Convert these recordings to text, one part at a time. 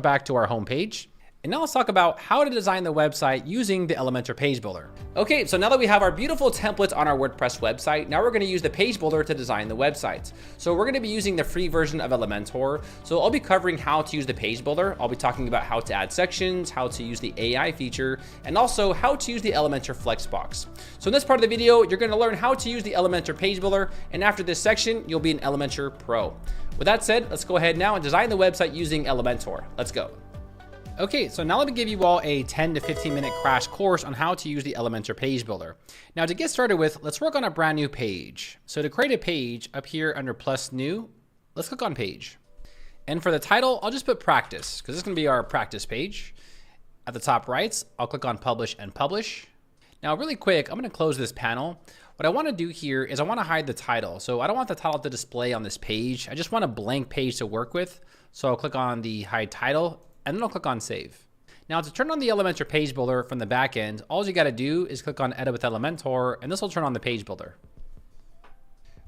Back to our home page. And now let's talk about how to design the website using the Elementor page builder. Okay, so now that we have our beautiful templates on our WordPress website, now we're going to use the page builder to design the website. So we're going to be using the free version of Elementor. So I'll be covering how to use the page builder. I'll be talking about how to add sections, how to use the AI feature, and also how to use the Elementor Flexbox. So in this part of the video, you're going to learn how to use the Elementor page builder. And after this section, you'll be an Elementor Pro. With that said, let's go ahead now and design the website using Elementor. Let's go. Okay, so now let me give you all a 10 to 15 minute crash course on how to use the Elementor page builder. Now to get started with, let's work on a brand new page. So to create a page up here under plus new, let's click on page. And for the title, I'll just put practice because this is gonna be our practice page. At the top right, I'll click on publish and publish. Now really quick, I'm gonna close this panel. What I wanna do here is I wanna hide the title. So I don't want the title to display on this page. I just want a blank page to work with. So I'll click on the hide title and then I'll click on save. Now to turn on the Elementor page builder from the back end, all you gotta do is click on edit with Elementor and this will turn on the page builder.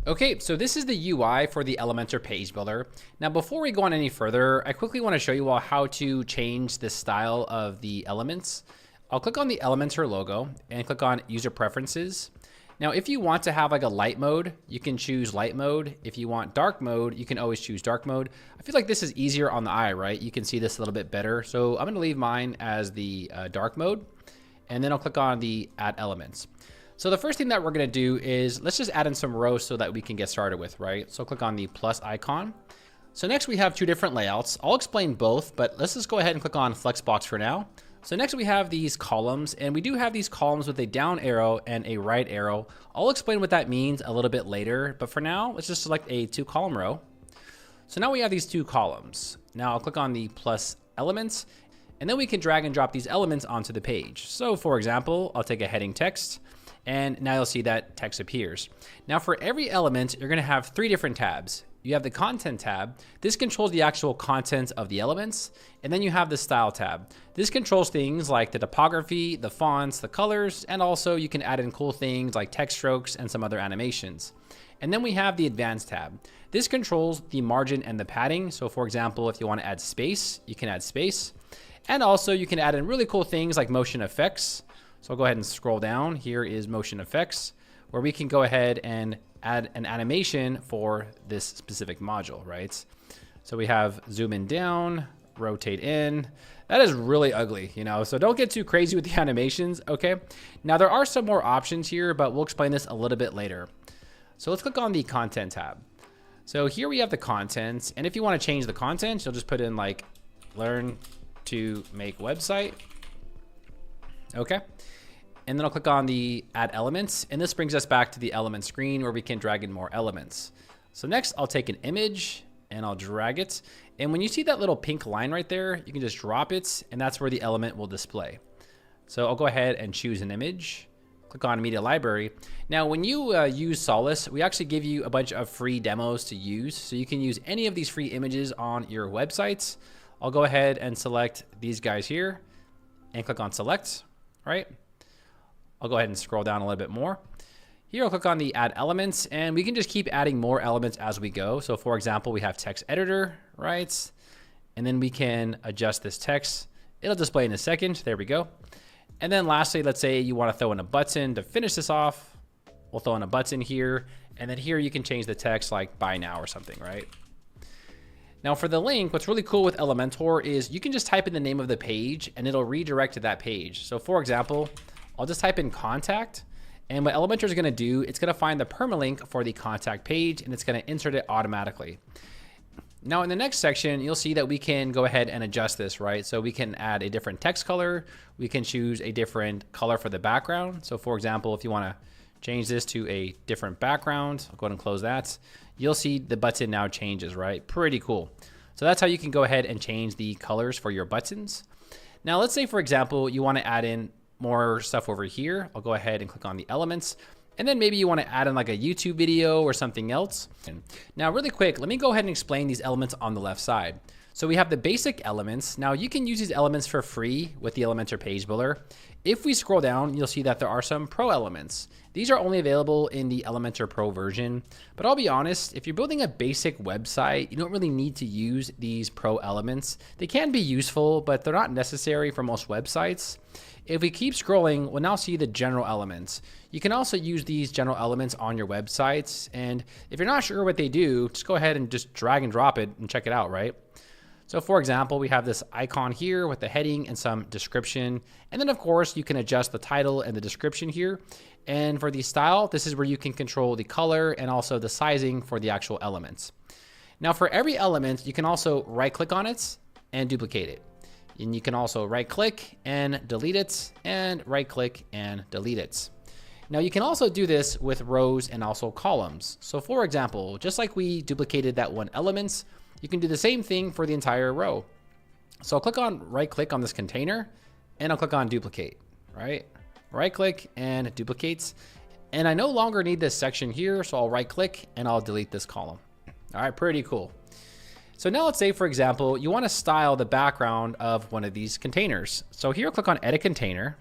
Okay, so this is the UI for the Elementor page builder. Now before we go on any further, I quickly wanna show you all how to change the style of the elements. I'll click on the Elementor logo and click on user preferences. Now, if you want to have like a light mode, you can choose light mode. If you want dark mode, you can always choose dark mode. I feel like this is easier on the eye, right? You can see this a little bit better. So I'm gonna leave mine as the dark mode, and then I'll click on the add elements. So the first thing that we're gonna do is let's just add in some rows so that we can get started with, right? So click on the plus icon. So next we have two different layouts. I'll explain both, but let's just go ahead and click on Flexbox for now. So next we have these columns, and we do have these columns with a down arrow and a right arrow. I'll explain what that means a little bit later, but for now, let's just select a 2-column row. So now we have these 2 columns. Now I'll click on the plus elements, and then we can drag and drop these elements onto the page. So for example, I'll take a heading text, and now you'll see that text appears. Now for every element, you're gonna have 3 different tabs. You have the content tab. This controls the actual content of the elements. And then you have the style tab. This controls things like the typography, the fonts, the colors, and also you can add in cool things like text strokes and some other animations. And then we have the advanced tab. This controls the margin and the padding. So for example, if you want to add space, you can add space. And also you can add in really cool things like motion effects. So I'll go ahead and scroll down. Here is motion effects, where we can go ahead and add an animation for this specific module, right? So we have zoom in down, rotate in. That is really ugly, you know, so don't get too crazy with the animations, okay? Now there are some more options here, but we'll explain this a little bit later. So let's click on the content tab. So here we have the content, and if you want to change the content, you'll just put in like, learn to make website, okay? And then I'll click on the add elements, and this brings us back to the element screen where we can drag in more elements. So next I'll take an image and I'll drag it. And when you see that little pink line right there, you can just drop it and that's where the element will display. So I'll go ahead and choose an image, click on media library. Now, when you use Solus, we actually give you a bunch of free demos to use. So you can use any of these free images on your websites. I'll go ahead and select these guys here and click on select, right? I'll go ahead and scroll down a little bit more. Here I'll click on the add elements and we can just keep adding more elements as we go. So for example, we have text editor, right? And then we can adjust this text. It'll display in a second, there we go. And then lastly, let's say you wanna throw in a button to finish this off. We'll throw in a button here. And then here you can change the text like buy now or something, right? Now for the link, what's really cool with Elementor is you can just type in the name of the page and it'll redirect to that page. So for example, I'll just type in contact, and what Elementor is gonna do, it's gonna find the permalink for the contact page and it's gonna insert it automatically. Now in the next section, you'll see that we can go ahead and adjust this, right? So we can add a different text color. We can choose a different color for the background. So for example, if you wanna change this to a different background, I'll go ahead and close that. You'll see the button now changes, right? Pretty cool. So that's how you can go ahead and change the colors for your buttons. Now let's say for example, you wanna add in more stuff over here. I'll go ahead and click on the elements. And then maybe you want to add in like a YouTube video or something else. Now really quick, let me go ahead and explain these elements on the left side. So we have the basic elements. Now you can use these elements for free with the Elementor page builder. If we scroll down, you'll see that there are some pro elements. These are only available in the Elementor Pro version, but I'll be honest, if you're building a basic website, you don't really need to use these pro elements. They can be useful, but they're not necessary for most websites. If we keep scrolling, we'll now see the general elements. You can also use these general elements on your websites, and if you're not sure what they do, just go ahead and just drag and drop it and check it out, right? So for example, we have this icon here with the heading and some description. And then of course you can adjust the title and the description here. And for the style, this is where you can control the color and also the sizing for the actual elements. Now for every element, you can also right click on it and duplicate it. And you can also right click and delete it and right click and delete it. Now you can also do this with rows and also columns. So for example, just like we duplicated that one element, you can do the same thing for the entire row. So I'll right click on this container and I'll click on duplicate, right? Right click and duplicates. And I no longer need this section here. So I'll right click and I'll delete this column. All right, pretty cool. So now let's say, for example, you want to style the background of one of these containers. So here, click on edit container.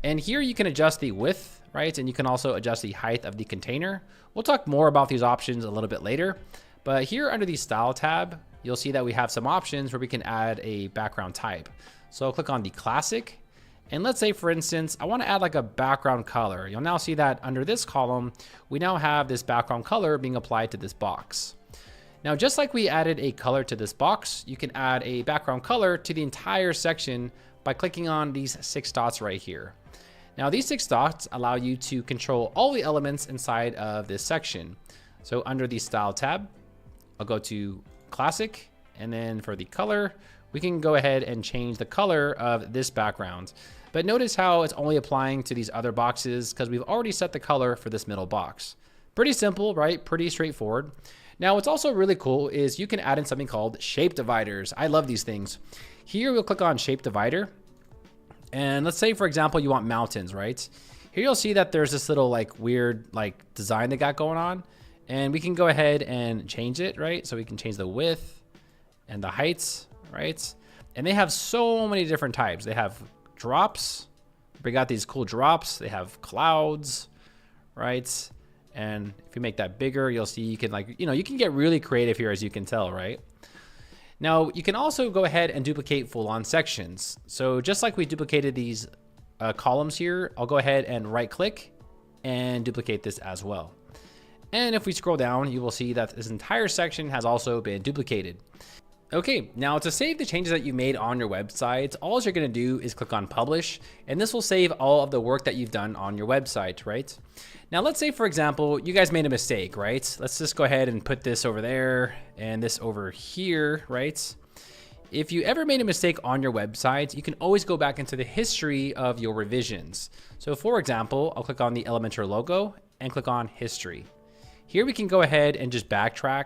And here you can adjust the width, right? And you can also adjust the height of the container. We'll talk more about these options a little bit later. But here under the style tab, you'll see that we have some options where we can add a background type. So I'll click on the classic. And let's say, for instance, I want to add like a background color. You'll now see that under this column, we now have this background color being applied to this box. Now, just like we added a color to this box, you can add a background color to the entire section by clicking on these 6 dots right here. Now, these 6 dots allow you to control all the elements inside of this section. So under the style tab, I'll go to classic, and then for the color, we can go ahead and change the color of this background. But notice how it's only applying to these other boxes because we've already set the color for this middle box. Pretty simple, right? Pretty straightforward. Now, what's also really cool is you can add in something called shape dividers. I love these things. Here, we'll click on shape divider. And let's say, for example, you want mountains, right? Here, you'll see that there's this little like weird like design they got going on. And we can go ahead and change it, right? So we can change the width and the heights, right? And they have so many different types. They have drops. We got these cool drops. They have clouds, right? And if you make that bigger, you'll see you can you can get really creative here, as you can tell, right? Now, you can also go ahead and duplicate full-on sections. So just like we duplicated these columns here, I'll go ahead and right-click and duplicate this as well. And if we scroll down, you will see that this entire section has also been duplicated. Okay, now to save the changes that you made on your website, all you're going to do is click on publish, and this will save all of the work that you've done on your website, right? Now, let's say, for example, you guys made a mistake, right? Let's just go ahead and put this over there and this over here, right? If you ever made a mistake on your website, you can always go back into the history of your revisions. So for example, I'll click on the Elementor logo and click on history. Here we can go ahead and just backtrack.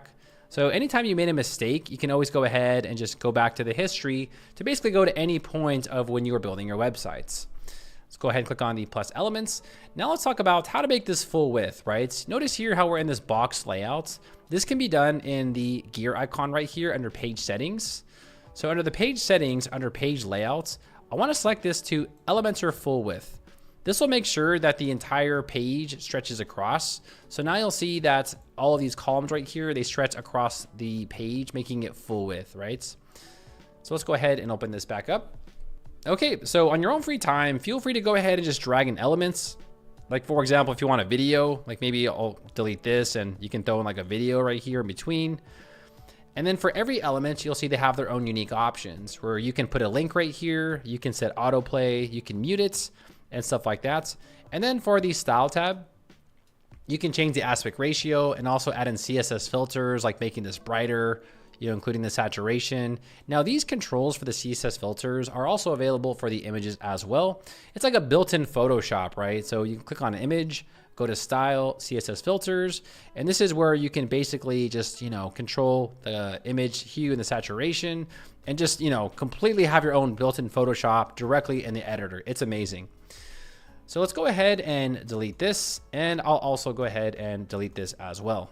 So anytime you made a mistake, you can always go ahead and just go back to the history to basically go to any point of when you were building your websites. Let's go ahead and click on the plus elements. Now let's talk about how to make this full width, right? Notice here how we're in this box layout. This can be done in the gear icon right here under page settings. So under the page settings, under page layouts, I want to select this to Elementor full width. This will make sure that the entire page stretches across. So now you'll see that all of these columns right here, they stretch across the page, making it full width, right? So let's go ahead and open this back up. Okay, so on your own free time, feel free to go ahead and just drag in elements. Like for example, if you want a video, like maybe I'll delete this and you can throw in like a video right here in between. And then for every element, you'll see they have their own unique options where you can put a link right here. You can set autoplay, you can mute it, and stuff like that. And then for the style tab, you can change the aspect ratio and also add in CSS filters, like making this brighter, including the saturation. Now these controls for the CSS filters are also available for the images as well. It's like a built-in Photoshop, right? So you can click on an image, go to style, CSS filters, and this is where you can basically just, control the image hue and the saturation and just, completely have your own built-in Photoshop directly in the editor. It's amazing. So let's go ahead and delete this, and I'll also go ahead and delete this as well.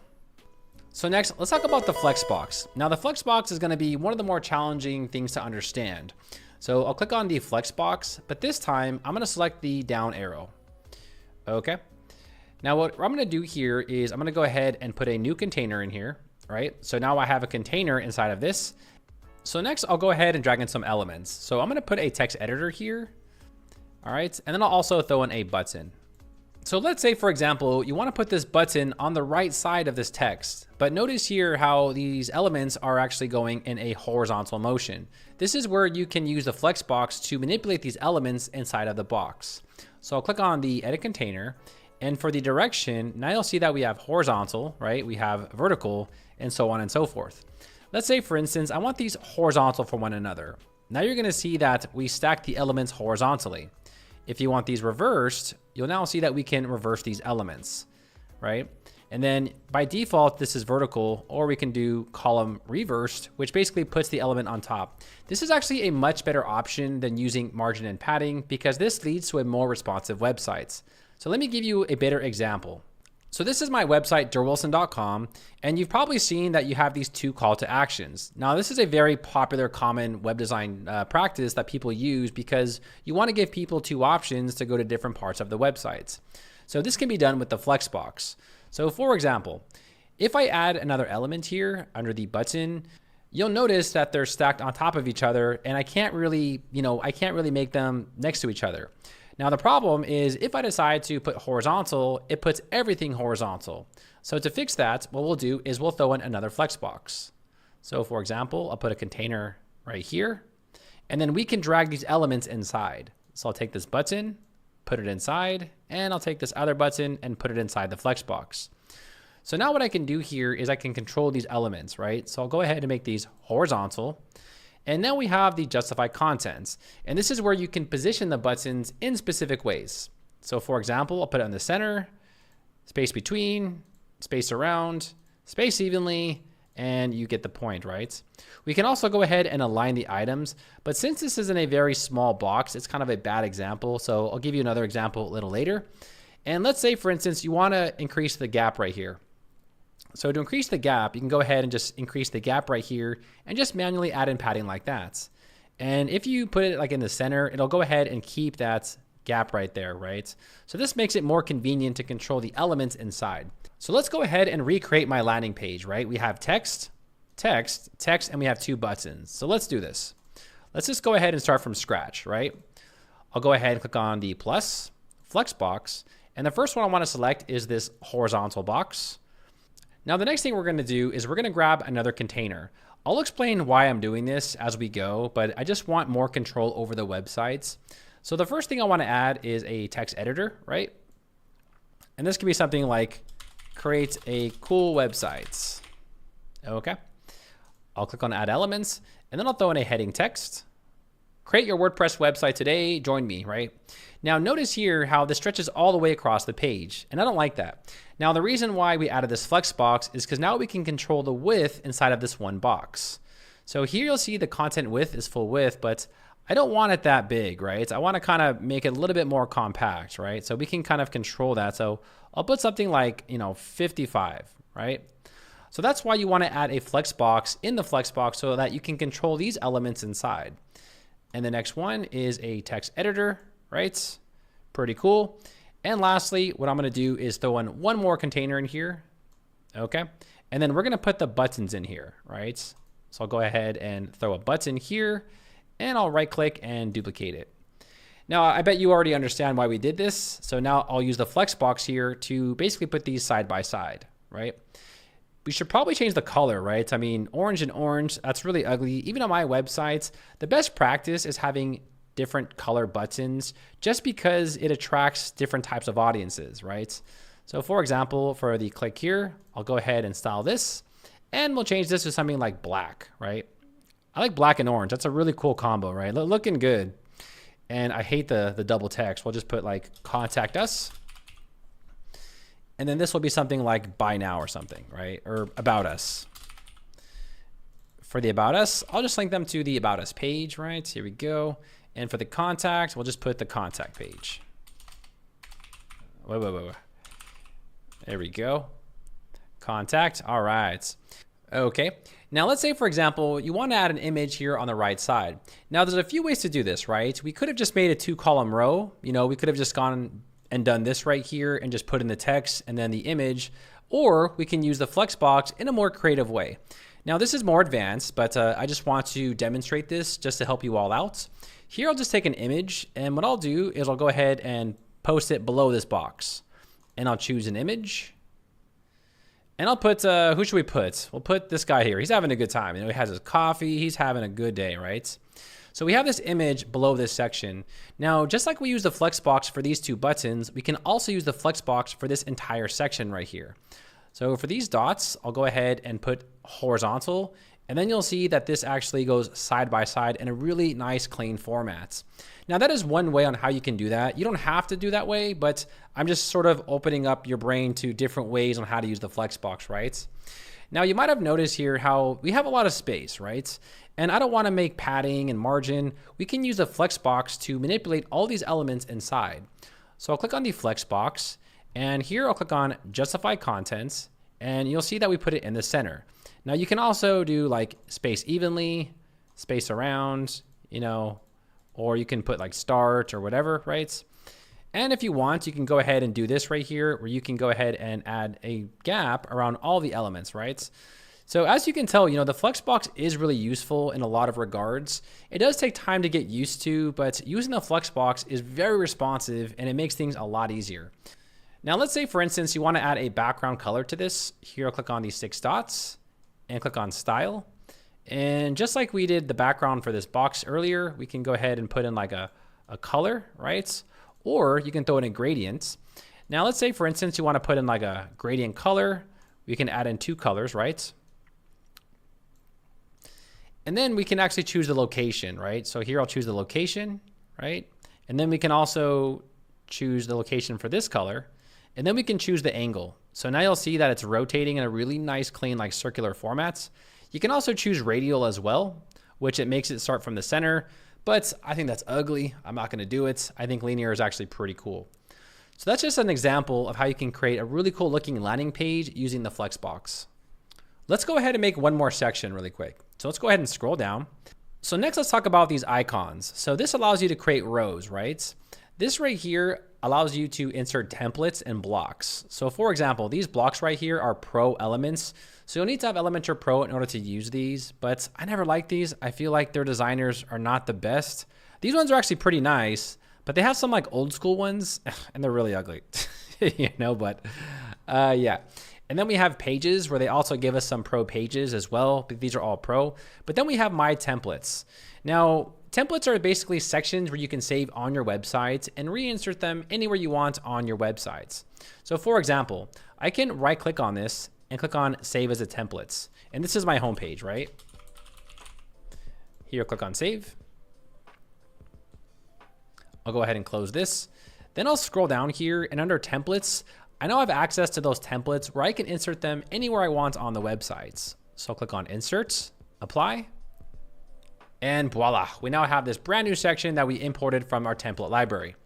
So next, let's talk about the Flexbox. Now the Flexbox is going to be one of the more challenging things to understand. So I'll click on the Flexbox, but this time I'm going to select the down arrow. Okay. Now what I'm going to do here is I'm going to go ahead and put a new container in here, right? So now I have a container inside of this. So next I'll go ahead and drag in some elements. So I'm going to put a text editor here. All right. And then I'll also throw in a button. So let's say, for example, you want to put this button on the right side of this text, but notice here how these elements are actually going in a horizontal motion. This is where you can use the Flexbox to manipulate these elements inside of the box. So I'll click on the edit container, and for the direction, now you'll see that we have horizontal, right? We have vertical, and so on and so forth. Let's say, for instance, I want these horizontal for one another. Now you're going to see that we stack the elements horizontally. If you want these reversed, you'll now see that we can reverse these elements, right? And then by default, this is vertical, or we can do column reversed, which basically puts the element on top. This is actually a much better option than using margin and padding because this leads to a more responsive websites. So let me give you a better example. So this is my website, durwilson.com, and you've probably seen that you have these two call to actions. Now, this is a very popular common web design practice that people use because you want to give people two options to go to different parts of the websites. So this can be done with the Flexbox. So for example, if I add another element here under the button, you'll notice that they're stacked on top of each other, and I can't really make them next to each other. Now the problem is if I decide to put horizontal, it puts everything horizontal. So to fix that, what we'll do is we'll throw in another Flexbox. So for example, I'll put a container right here, and then we can drag these elements inside. So I'll take this button, put it inside, and I'll take this other button and put it inside the Flexbox. So now what I can do here is I can control these elements, right? So I'll go ahead and make these horizontal. And then we have the justify contents. And this is where you can position the buttons in specific ways. So for example, I'll put it in the center, space between, space around, space evenly, and you get the point, right? We can also go ahead and align the items, but since this is in a very small box, it's kind of a bad example. So I'll give you another example a little later. And let's say, for instance, you want to increase the gap right here. So to increase the gap, you can go ahead and just increase the gap right here and just manually add in padding like that. And if you put it like in the center, it'll go ahead and keep that gap right there, right? So this makes it more convenient to control the elements inside. So let's go ahead and recreate my landing page, right? We have text, text, text, and we have two buttons. So let's do this. Let's just go ahead and start from scratch, right? I'll go ahead and click on the plus, Flexbox, and the first one I want to select is this horizontal box. Now the next thing we're going to do is we're going to grab another container. I'll explain why I'm doing this as we go, but I just want more control over the websites. So the first thing I want to add is a text editor, right? And this can be something like create a cool website. Okay. I'll click on add elements, and then I'll throw in a heading text. Create your WordPress website today, join me, right? Now notice here how this stretches all the way across the page, and I don't like that. Now the reason why we added this Flexbox is because now we can control the width inside of this one box. So here you'll see the content width is full width, but I don't want it that big, right? I want to kind of make it a little bit more compact, right? So we can kind of control that. So I'll put something like, 55, right? So that's why you want to add a Flexbox in the Flexbox so that you can control these elements inside. And the next one is a text editor, right? Pretty cool. And lastly, what I'm going to do is throw in one more container in here. Okay. And then we're going to put the buttons in here, right? So I'll go ahead and throw a button here, and I'll right click and duplicate it. Now, I bet you already understand why we did this. So now I'll use the Flexbox here to basically put these side by side, right? We should probably change the color, right? I mean, orange and orange, that's really ugly. Even on my websites, the best practice is having different color buttons just because it attracts different types of audiences, right? So for example, for the click here, I'll go ahead and style this, and we'll change this to something like black, right? I like black and orange. That's a really cool combo, right? Looking good. And I hate the double text. We'll just put like contact us. And then this will be something like buy now or something, right? Or about us. For the about us, I'll just link them to the about us page, right? Here we go. And for the contact, we'll just put the contact page. Wait. There we go. contact. All right. Okay. Now let's say, for example, you want to add an image here on the right side. Now there's a few ways to do this, right? We could have just made a 2-column row. You know, we could have just gone and done this right here and just put in the text and then the image, or we can use the flexbox in a more creative way. Now this is more advanced, but I just want to demonstrate this just to help you all out. Here I'll just take an image, and what I'll do is I'll go ahead and post it below this box, and I'll choose an image. And I'll put, who should we put? We'll put this guy here. He's having a good time. You know, he has his coffee. He's having a good day, right? So we have this image below this section. Now, just like we use the flexbox for these 2 buttons, we can also use the flexbox for this entire section right here. So for these dots, I'll go ahead and put horizontal, and then you'll see that this actually goes side by side in a really nice, clean format. Now that is one way on how you can do that. You don't have to do that way, but I'm just sort of opening up your brain to different ways on how to use the flexbox, right? Now you might have noticed here how we have a lot of space, right? And I don't want to make padding and margin. We can use the flexbox to manipulate all these elements inside. So I'll click on the flexbox, and here I'll click on justify contents, and you'll see that we put it in the center. Now you can also do like space evenly, space around, you know, or you can put like start or whatever, right? And if you want, you can go ahead and do this right here, where you can go ahead and add a gap around all the elements, right? So as you can tell, you know, the flexbox is really useful in a lot of regards. It does take time to get used to, but using the flexbox is very responsive and it makes things a lot easier. Now let's say, for instance, you want to add a background color to this. Here I'll click on these 6 dots and click on style. And just like we did the background for this box earlier, we can go ahead and put in like a color, right? Or you can throw in a gradient. Now let's say, for instance, you want to put in like a gradient color. We can add in 2 colors, right? And then we can actually choose the location, right? So here I'll choose the location, right? And then we can also choose the location for this color. And then we can choose the angle. So now you'll see that it's rotating in a really nice, clean, like circular formats. You can also choose radial as well, which it makes it start from the center, but I think that's ugly. I'm not going to do it. I think linear is actually pretty cool. So that's just an example of how you can create a really cool looking landing page using the flexbox. Let's go ahead and make one more section really quick. So let's go ahead and scroll down. So next, let's talk about these icons. So this allows you to create rows, right? This right here allows you to insert templates and blocks. So for example, these blocks right here are Pro elements. So you'll need to have Elementor Pro in order to use these, but I never like these. I feel like their designers are not the best. These ones are actually pretty nice, but they have some like old school ones and they're really ugly, you know, but yeah. And then we have pages where they also give us some Pro pages as well, but these are all Pro. But then we have My Templates. Now, templates are basically sections where you can save on your website and reinsert them anywhere you want on your websites. So for example, I can right click on this and click on Save as a Templates. And this is my homepage, right? Here, click on Save. I'll go ahead and close this. Then I'll scroll down here, and under Templates, I now have access to those templates where I can insert them anywhere I want on the websites. So I'll click on Insert, Apply, and voila, we now have this brand new section that we imported from our template library.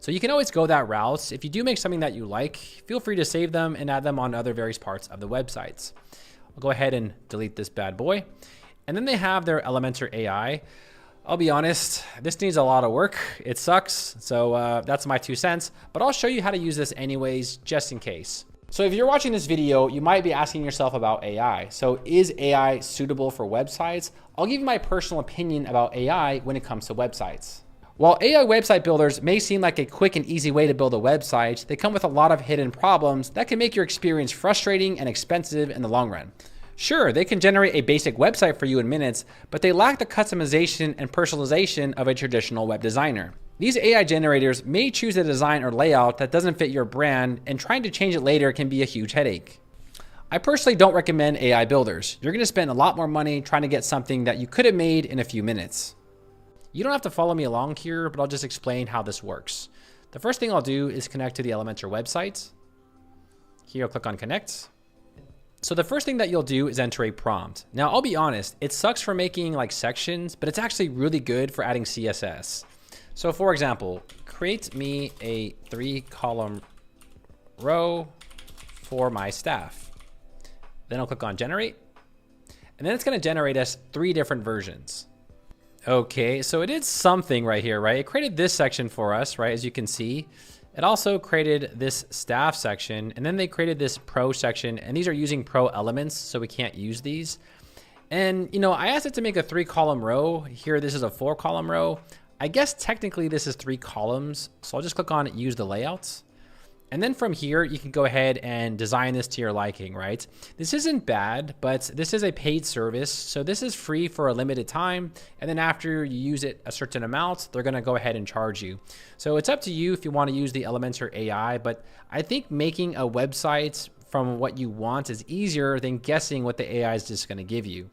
So you can always go that route. If you do make something that you like, feel free to save them and add them on other various parts of the websites. I'll go ahead and delete this bad boy. And then they have their Elementor AI. I'll be honest, this needs a lot of work. It sucks. So that's my 2 cents, but I'll show you how to use this anyways, just in case. So if you're watching this video, you might be asking yourself about AI. So is AI suitable for websites? I'll give you my personal opinion about AI when it comes to websites. While AI website builders may seem like a quick and easy way to build a website, they come with a lot of hidden problems that can make your experience frustrating and expensive in the long run. Sure, they can generate a basic website for you in minutes, but they lack the customization and personalization of a traditional web designer. These AI generators may choose a design or layout that doesn't fit your brand, and trying to change it later can be a huge headache. I personally don't recommend AI builders. You're going to spend a lot more money trying to get something that you could have made in a few minutes. You don't have to follow me along here, but I'll just explain how this works. The first thing I'll do is connect to the Elementor website. Here I'll click on Connect. So the first thing that you'll do is enter a prompt. Now I'll be honest, it sucks for making like sections, but it's actually really good for adding CSS. So for example, create me a 3-column row for my staff. Then I'll click on generate. And then it's going to generate us 3 different versions. Okay, so it did something right here, right? It created this section for us, right? As you can see. It also created this staff section, and then they created this pro section, and these are using pro elements, so we can't use these. And, you know, I asked it to make a 3-column row. Here, this is a 4-column row. I guess technically this is 3 columns, so I'll just click on use the layouts. And then from here, you can go ahead and design this to your liking, right? This isn't bad, but this is a paid service. So this is free for a limited time. And then after you use it a certain amount, they're gonna go ahead and charge you. So it's up to you if you wanna use the Elementor AI, but I think making a website from what you want is easier than guessing what the AI is just gonna give you.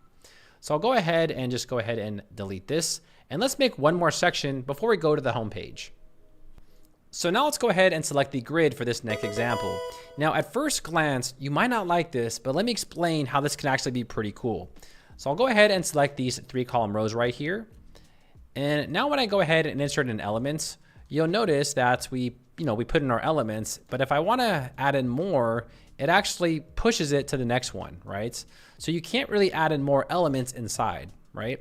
So I'll go ahead and just go ahead and delete this. And let's make one more section before we go to the home page. So now let's go ahead and select the grid for this next example. Now at first glance, you might not like this, but let me explain how this can actually be pretty cool. So I'll go ahead and select these 3-column rows right here. And now when I go ahead and insert an element, you'll notice that we put in our elements, but if I wanna add in more, it actually pushes it to the next one, right? So you can't really add in more elements inside, right?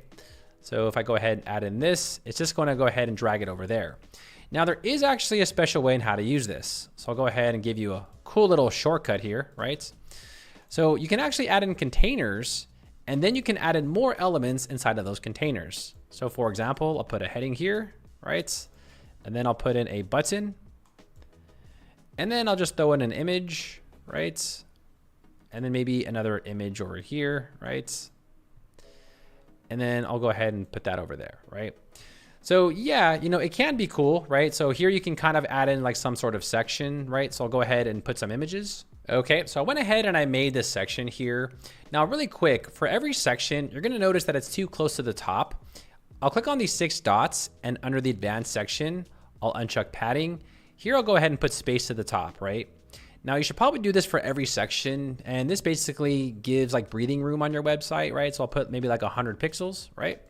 So if I go ahead and add in this, it's just gonna go ahead and drag it over there. Now there is actually a special way in how to use this. So I'll go ahead and give you a cool little shortcut here, right? So you can actually add in containers, and then you can add in more elements inside of those containers. So for example, I'll put a heading here, right? And then I'll put in a button. And then I'll just throw in an image, right? And then maybe another image over here, right? And then I'll go ahead and put that over there, right? So yeah, it can be cool, right? So here you can kind of add in like some sort of section, right? So I'll go ahead and put some images. Okay, so I went ahead and I made this section here. Now really quick, for every section, you're gonna notice that it's too close to the top. I'll click on these 6 dots, and under the advanced section, I'll uncheck padding. Here I'll go ahead and put space to the top, right? Now you should probably do this for every section, and this basically gives like breathing room on your website, right? So I'll put maybe like 100 pixels, right?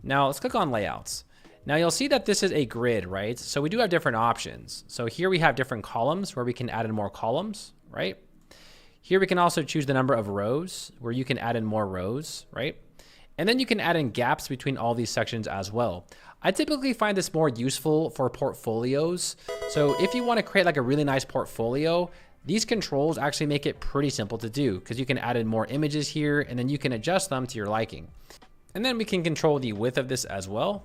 Now let's click on layouts. Now you'll see that this is a grid, right? So we do have different options. So here we have different columns where we can add in more columns, right? Here we can also choose the number of rows where you can add in more rows, right? And then you can add in gaps between all these sections as well. I typically find this more useful for portfolios. So if you want to create like a really nice portfolio, these controls actually make it pretty simple to do because you can add in more images here and then you can adjust them to your liking. And then we can control the width of this as well.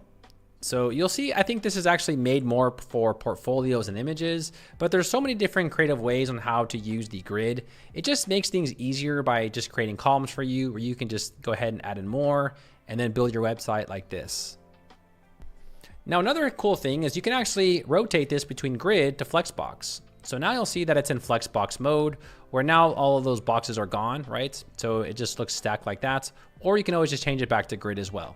So you'll see, I think this is actually made more for portfolios and images, but there's so many different creative ways on how to use the grid. It just makes things easier by just creating columns for you where you can just go ahead and add in more and then build your website like this. Now, another cool thing is you can actually rotate this between grid to Flexbox. So now you'll see that it's in Flexbox mode where now all of those boxes are gone, right? So it just looks stacked like that, or you can always just change it back to grid as well.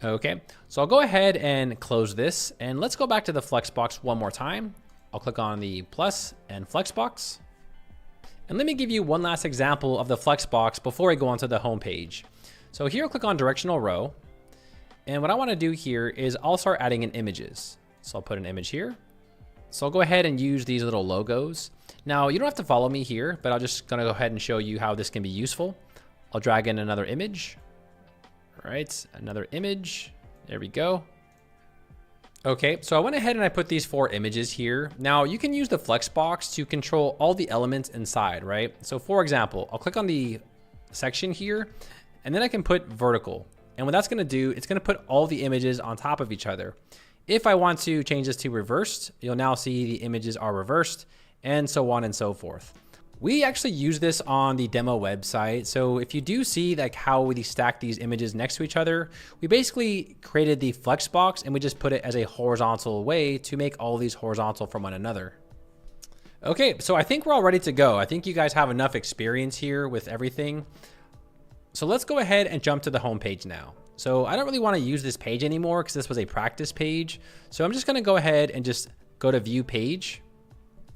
Okay, so I'll go ahead and close this and let's go back to the Flexbox one more time. I'll click on the plus and Flexbox. And let me give you one last example of the Flexbox before I go onto the home page. So here I'll click on directional row. And what I want to do here is I'll start adding in images. So I'll put an image here. So I'll go ahead and use these little logos. Now you don't have to follow me here, but I'm just gonna go ahead and show you how this can be useful. I'll drag in another image. All right, another image. There we go. Okay, so I went ahead and I put these 4 images here. Now you can use the Flexbox to control all the elements inside, right? So for example, I'll click on the section here and then I can put vertical. And what that's gonna do, it's gonna put all the images on top of each other. If I want to change this to reversed, you'll now see the images are reversed and so on and so forth. We actually use this on the demo website. So if you do see like how we stack these images next to each other, we basically created the Flexbox and we just put it as a horizontal way to make all these horizontal from one another. Okay, so I think we're all ready to go. I think you guys have enough experience here with everything. So let's go ahead and jump to the home page now. So I don't really want to use this page anymore because this was a practice page. So I'm just going to go ahead and just go to view page.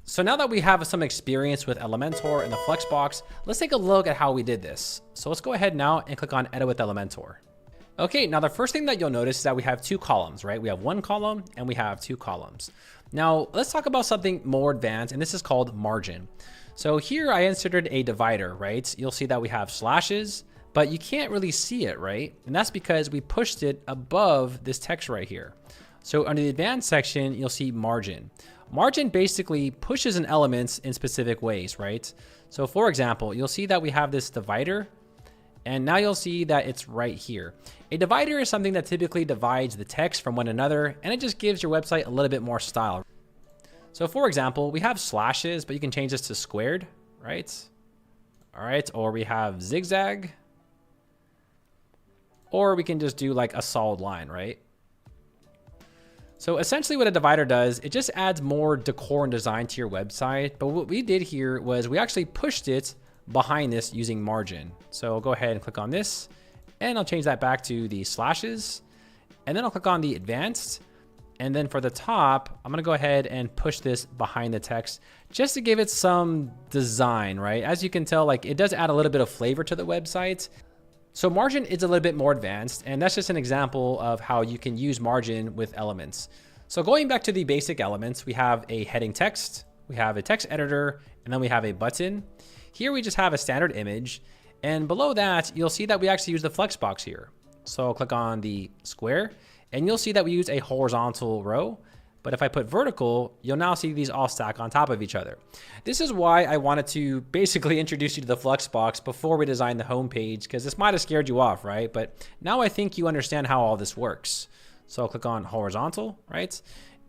So now that we have some experience with Elementor and the Flexbox, let's take a look at how we did this. So let's go ahead now and click on Edit with Elementor. Okay, now the first thing that you'll notice is that we have 2 columns, right? We have 1 column and we have 2 columns. Now let's talk about something more advanced, and this is called margin. So here I inserted a divider, right? You'll see that we have slashes, but you can't really see it, right? And that's because we pushed it above this text right here. So under the advanced section, you'll see margin. Margin basically pushes in elements in specific ways, right? So for example, you'll see that we have this divider, and now you'll see that it's right here. A divider is something that typically divides the text from one another, and it just gives your website a little bit more style. So for example, we have slashes, but you can change this to squared, right? All right, or we have zigzag, or we can just do like a solid line, right? So essentially what a divider does, it just adds more decor and design to your website. But what we did here was we actually pushed it behind this using margin. So I'll go ahead and click on this, and I'll change that back to the slashes. And then I'll click on the advanced. And then for the top, I'm gonna go ahead and push this behind the text just to give it some design, right? As you can tell, like it does add a little bit of flavor to the website. So margin is a little bit more advanced, and that's just an example of how you can use margin with elements. So going back to the basic elements, we have a heading text, we have a text editor, and then we have a button. Here we just have a standard image, and below that, you'll see that we actually use the flex box here. So I'll click on the square, and you'll see that we use a horizontal row. But if I put vertical, you'll now see these all stack on top of each other. This is why I wanted to basically introduce you to the Flexbox before we designed the homepage, because this might have scared you off, right? But now I think you understand how all this works. So I'll click on horizontal, right?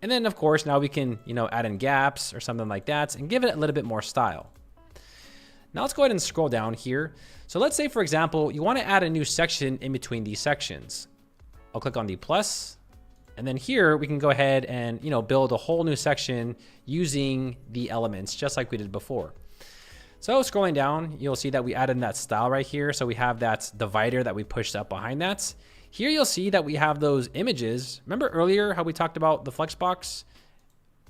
And then of course, now we can, add in gaps or something like that and give it a little bit more style. Now let's go ahead and scroll down here. So let's say, for example, you want to add a new section in between these sections. I'll click on the plus. And then here we can go ahead and, build a whole new section using the elements, just like we did before. So scrolling down, you'll see that we added that style right here. So we have that divider that we pushed up behind that. Here you'll see that we have those images. Remember earlier how we talked about the Flexbox?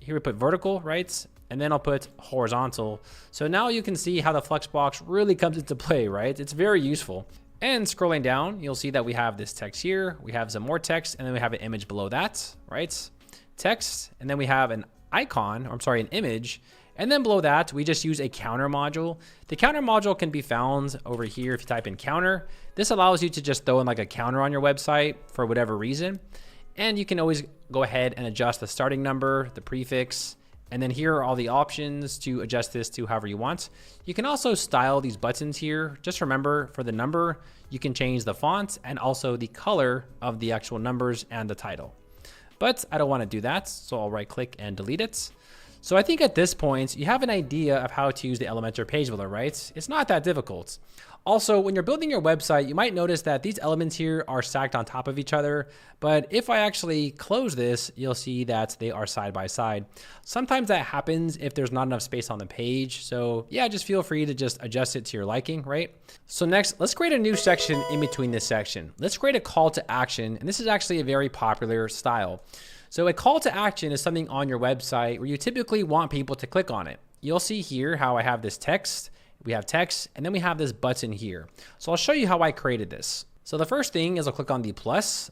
Here we put vertical, right? And then I'll put horizontal. So now you can see how the Flexbox really comes into play, right? It's very useful. And scrolling down, you'll see that we have this text here. We have some more text, and then we have an image below that, right? Text, and then we have an icon, an image. And then below that, we just use a counter module. The counter module can be found over here if you type in counter. This allows you to just throw in like a counter on your website for whatever reason. And you can always go ahead and adjust the starting number, the prefix, and then here are all the options to adjust this to however you want. You can also style these buttons here. Just remember, for the number, you can change the font and also the color of the actual numbers and the title. But I don't want to do that, so I'll right click and delete it. So I think at this point, you have an idea of how to use the Elementor page builder, right? It's not that difficult. Also, when you're building your website, you might notice that these elements here are stacked on top of each other. But if I actually close this, you'll see that they are side by side. Sometimes that happens if there's not enough space on the page. So yeah, just feel free to just adjust it to your liking, right? So next, let's create a new section in between this section. Let's create a call to action. And this is actually a very popular style. So a call to action is something on your website where you typically want people to click on it. You'll see here how I have this text. We have text, and then we have this button here. So I'll show you how I created this. So the first thing is I'll click on the plus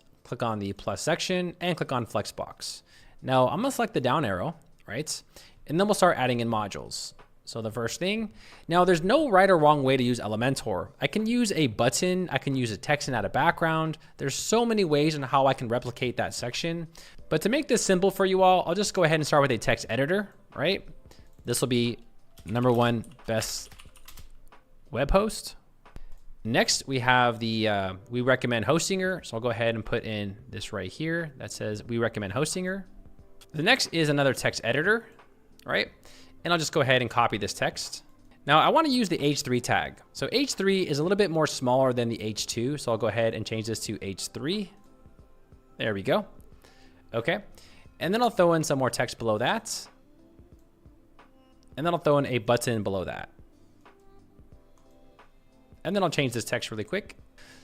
section, and click on Flexbox. Now I'm gonna select the down arrow, right? And then we'll start adding in modules. So the first thing, now there's no right or wrong way to use Elementor. I can use a button, I can use a text and add a background. There's so many ways on how I can replicate that section. But to make this simple for you all, I'll just go ahead and start with a text editor, right? This will be #1 best web host. Next, we have the we recommend Hostinger. So I'll go ahead and put in this right here that says we recommend Hostinger. The next is another text editor, right? And I'll just go ahead and copy this text. Now I want to use the H3 tag. So H3 is a little bit more smaller than the H2. So I'll go ahead and change this to H3. There we go. Okay. And then I'll throw in some more text below that. And then I'll throw in a button below that. And then I'll change this text really quick.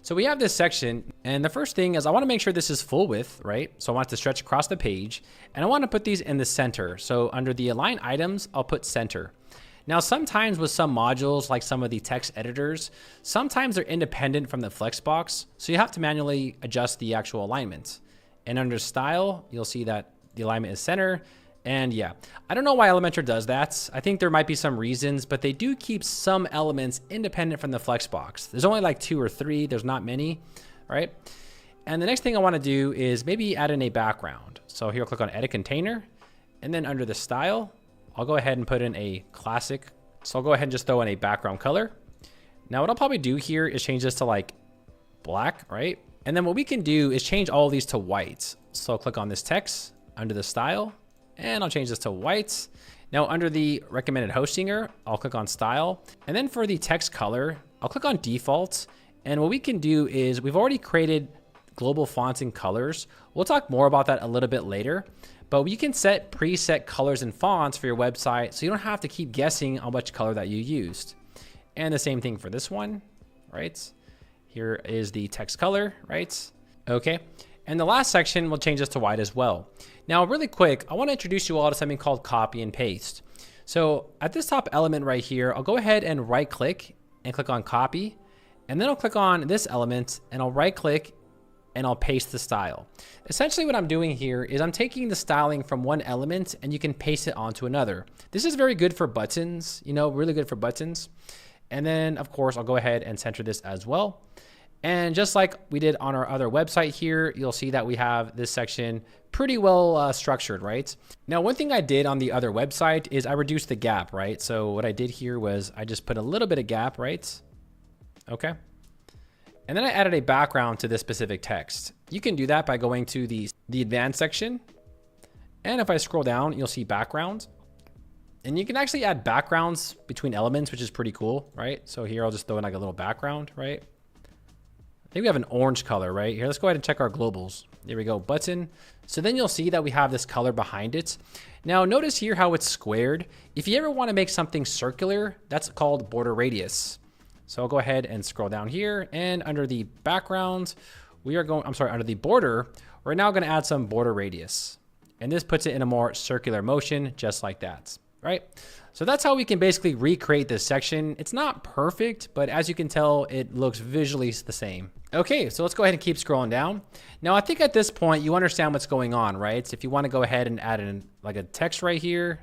So we have this section, and the first thing is I want to make sure this is full width, right? So I want it to stretch across the page, and I want to put these in the center. So under the align items, I'll put center. Now, sometimes with some modules, like some of the text editors, sometimes they're independent from the Flexbox, so you have to manually adjust the actual alignment. And under style, you'll see that the alignment is center. And yeah, I don't know why Elementor does that. I think there might be some reasons, but they do keep some elements independent from the flexbox. There's only like 2 or 3. There's not many, right? And the next thing I want to do is maybe add in a background. So here I'll click on Edit Container, and then under the style, I'll go ahead and put in a classic. So I'll go ahead and just throw in a background color. Now what I'll probably do here is change this to like black, right? And then what we can do is change all of these to white. So I'll click on this text under the style, and I'll change this to white. Now under the recommended hostinger, I'll click on style. And then for the text color, I'll click on default. And what we can do is we've already created global fonts and colors. We'll talk more about that a little bit later, but you can set preset colors and fonts for your website so you don't have to keep guessing on which color that you used. And the same thing for this one, right? Here is the text color, right? Okay. And the last section, we'll change this to white as well. Now, really quick, I want to introduce you all to something called copy and paste. So at this top element right here, I'll go ahead and right click and click on copy. And then I'll click on this element and I'll right click and I'll paste the style. Essentially what I'm doing here is I'm taking the styling from one element and you can paste it onto another. This is very good for buttons, you know, really good for buttons. And then of course, I'll go ahead and center this as well. And just like we did on our other website here, you'll see that we have this section pretty well structured, right? Now, one thing I did on the other website is I reduced the gap, right? So what I did here was I just put a little bit of gap, right? Okay. And then I added a background to this specific text. You can do that by going to the advanced section. And if I scroll down, you'll see background. And you can actually add backgrounds between elements, which is pretty cool, right? So here I'll just throw in like a little background, right? I think we have an orange color right here. Let's go ahead and check our globals. There we go, button. So then you'll see that we have this color behind it. Now notice here how it's squared. If you ever want to make something circular, that's called border radius. So I'll go ahead and scroll down here, and under the background, under the border, we're now going to add some border radius. And this puts it in a more circular motion, just like that, right? So that's how we can basically recreate this section. It's not perfect, but as you can tell, it looks visually the same. Okay, so let's go ahead and keep scrolling down. Now, I think at this point, you understand what's going on, right? So if you want to go ahead and add in like a text right here,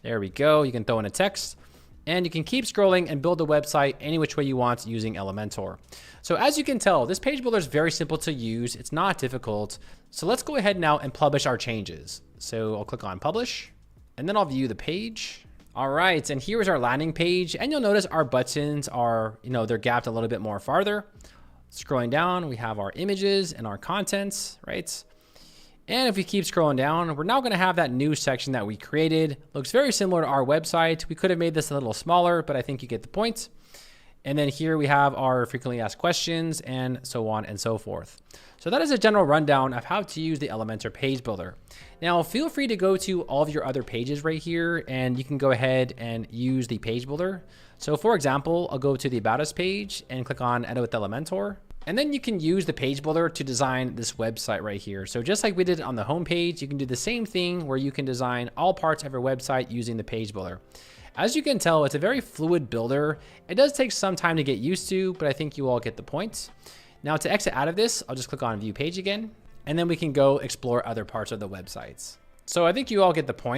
there we go. You can throw in a text. And you can keep scrolling and build the website any which way you want using Elementor. So as you can tell, this page builder is very simple to use. It's not difficult. So let's go ahead now and publish our changes. So I'll click on publish, and then I'll view the page. All right, and here is our landing page. And you'll notice our buttons are, they're gapped a little bit more farther. Scrolling down, we have our images and our contents, right? And if we keep scrolling down, we're now going to have that new section that we created. Looks very similar to our website. We could have made this a little smaller, but I think you get the point. And then here we have our frequently asked questions and so on and so forth. So that is a general rundown of how to use the Elementor page builder. Now, feel free to go to all of your other pages right here, and you can go ahead and use the page builder. So for example, I'll go to the About Us page and click on Edit with Elementor. And then you can use the page builder to design this website right here. So just like we did on the home page, you can do the same thing where you can design all parts of your website using the page builder. As you can tell, it's a very fluid builder. It does take some time to get used to, but I think you all get the point. Now to exit out of this, I'll just click on View Page again, and then we can go explore other parts of the websites. So I think you all get the point.